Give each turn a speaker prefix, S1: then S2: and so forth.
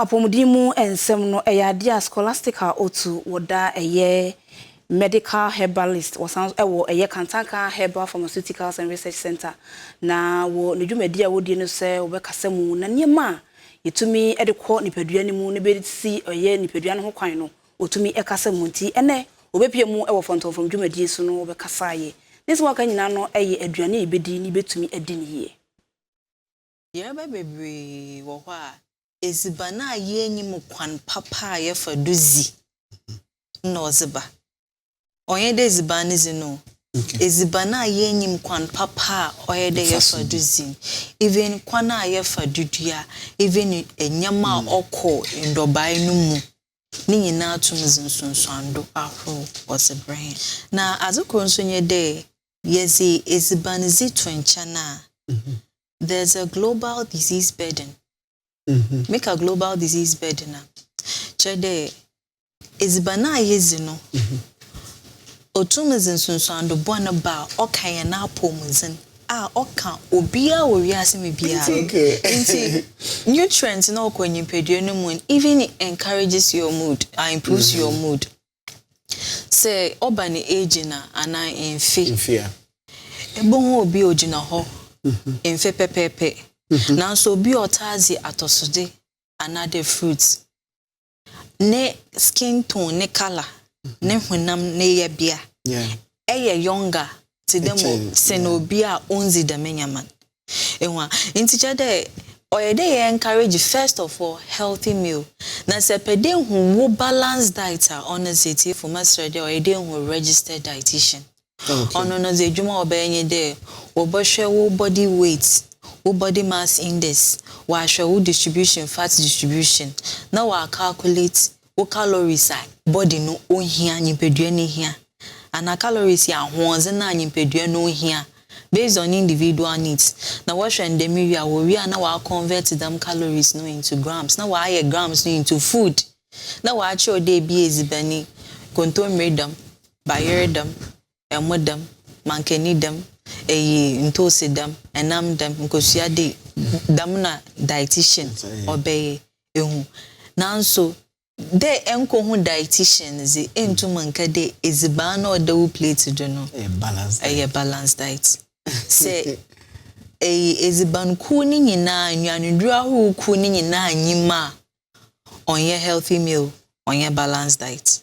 S1: Apomudimu ensem no eyadia scholastica otu woda eye medical herbalist wasan ewo eye Kantanka Herbal Pharmaceuticals and Research Center na wo nedwumadi a wodi no se obekasemu na niema yetumi edekọ nipadua mu ne besi eye nipadua no ho kwan no otumi ekasemu nti ene obepiemu ewo fontonfom dwumadi so no obekasaye nese waka nyina no eye aduane ebedi ni betumi edi ne ye
S2: ye ba bebre wo ho a ezibana yenyim kwan papa ye faduzi no ozeba onye de ezibana zino ezibana yenyim kwan papa oye de ye faduzi even kwana ye fadudua even enyama okọ ndobai no mu ni nyina atumzinsunsuando ahro was a brain na azukro nso nye de yezi ezibana zitu nchana there's a global disease burden. Make a global disease burden. Chede ezibana yezino. Otumizin sunsuando bwana ba okaya na apomuzin. Oka obia owiase mebia. Inti nutrients na okwenyi pedue no mu even encourages your mood, improves your mood. Say obani age na ana enfi. Ebon obi ogina ho. Enfe pepepe. Now so be otazi atosode another fruits. Ne skin tone ne color. Ne hunam ne ye bia. Eye younger to them senobia onzi the menyaman. Ewa inticha de oyede encourage first of all healthy meal. Na se pede hu balance diet honestly for master de oyede hu registered dietitian. Ono no ze djuma obenye de oboshe wo body weight. Body mass index, wa show distribution, fat distribution. Now I calculate what calories are body no on here, nimpedua ni here. And our calories ya ones na nimpedua no here. Based on individual needs. Now what should the media we are now I convert them calories no into grams. Now I grams no into food. Now I show they be as bani control them, buy them, them, mankeni them. Ntose dam enam dam nkosua de dam na dietitian obey ehu nanso de enko hu dietitian ze entuma nka de eziba na odawu plate do no balance diet se eziban ku ni nyina nwanudru ahu ku ni nyina anyima onye healthy meal onye balance diet